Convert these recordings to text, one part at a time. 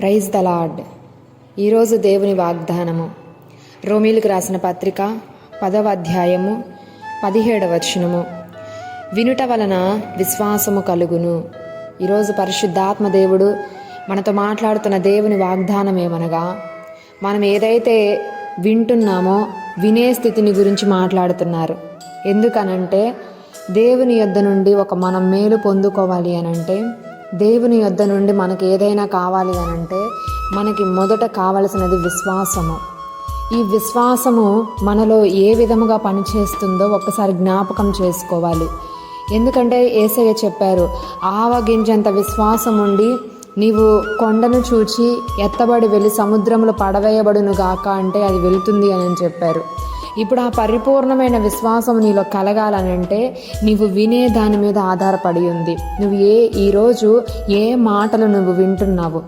Praise the lord. ఈరోజు దేవుని వాగ్దానము రోమీలకు రాసిన పత్రిక 10వ అధ్యాయము 17వ వచనము. వినుట వలన విశ్వాసము కలుగును. ఈరోజు పరిశుద్ధాత్మ దేవుడు మనతో మాట్లాడుతున్న దేవుని వాగ్దానం ఏమనగా, మనం ఏదైతే వింటున్నామో వినే స్థితిని గురించి మాట్లాడుతున్నారు. ఎందుకనంటే దేవుని యొద్ద నుండి మనం మేలు పొందుకోవాలి అనంటే, దేవుని యొద్ద నుండి మనకి ఏదైనా కావాలి అనంటే మనకి మొదట కావలసినది విశ్వాసము. ఈ విశ్వాసము మనలో ఏ విధముగా పనిచేస్తుందో ఒక్కసారి జ్ఞాపకం చేసుకోవాలి. ఎందుకంటే యేసయ్య చెప్పారు, ఆవగింజంత విశ్వాసం ఉండి నీవు కొండను చూచి ఎత్తబడి వెళ్ళి సముద్రంలో పడవేయబడును గాక అంటే అది వెళుతుంది అని చెప్పారు. ఇప్పుడు ఆ పరిపూర్ణమైన విశ్వాసం నీలో కలగాలనంటే నీవు వినే దాని మీద ఆధారపడి ఉంది. నువ్వు ఈరోజు ఏ మాటలు నువ్వు వింటున్నావు,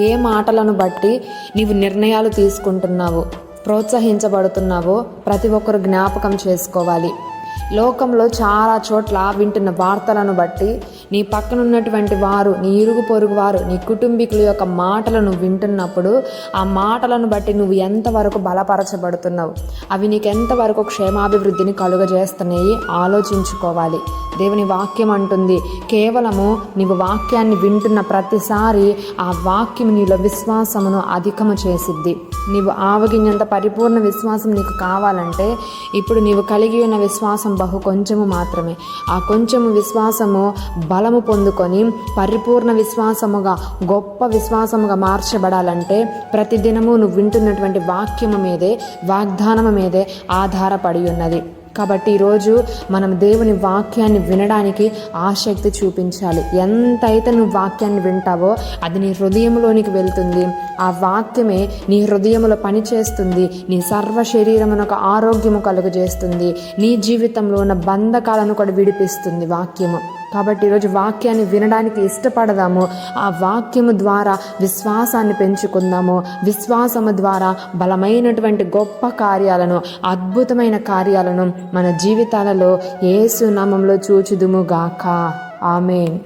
ఏ మాటలను బట్టి నీవు నిర్ణయాలు తీసుకుంటున్నావో, ప్రోత్సహించబడుతున్నావో ప్రతి ఒక్కరు జ్ఞాపకం చేసుకోవాలి. లోకంలో చాలా చోట్ల వింటున్న వార్తలను బట్టి నీ పక్కనున్నటువంటి వారు, నీ ఇరుగు పొరుగు వారు, నీ కుటుంబీకుల యొక్క మాటలను వింటున్నప్పుడు ఆ మాటలను బట్టి నువ్వు ఎంతవరకు బలపరచబడుతున్నావు, అవి నీకు ఎంతవరకు క్షేమాభివృద్ధిని కలుగజేస్తున్నాయి ఆలోచించుకోవాలి. దేవుని వాక్యం అంటుంది, కేవలము నీవు వాక్యాన్ని వింటున్న ప్రతిసారి ఆ వాక్యం నీలో విశ్వాసమును అధికము చేసిద్ది. నీవు ఆవగింజంత పరిపూర్ణ విశ్వాసం నీకు కావాలంటే ఇప్పుడు నీవు కలిగి ఉన్న విశ్వాసం బహు కొంచెము మాత్రమే. ఆ కొంచెము విశ్వాసము బలము పొందుకొని పరిపూర్ణ విశ్వాసముగా, గొప్ప విశ్వాసముగా మార్చబడాలంటే ప్రతిదినము నువ్వు వింటున్నటువంటి వాక్యము మీదే, వాగ్దానము మీదే ఆధారపడి ఉన్నది. కాబట్టి ఈరోజు మనం దేవుని వాక్యాన్ని వినడానికి ఆసక్తి చూపించాలి. ఎంతైతే నువ్వు వాక్యాన్ని వింటావో అది నీ హృదయంలోనికి వెళ్తుంది. ఆ వాక్యమే నీ హృదయంలో పనిచేస్తుంది. నీ సర్వ శరీరమునకు ఆరోగ్యము కలుగజేస్తుంది. నీ జీవితంలో ఉన్న బంధకాలను కూడా విడిపిస్తుంది వాక్యము. కాబట్టి ఈరోజు వాక్యాన్ని వినడానికి ఇష్టపడదాము. ఆ వాక్యము ద్వారా విశ్వాసాన్ని పెంచుకుందాము. విశ్వాసము ద్వారా బలమైనటువంటి గొప్ప కార్యాలను, అద్భుతమైన కార్యాలను మన జీవితాలలో యేసు నామములో చూచుదుము గాక. ఆమేన్.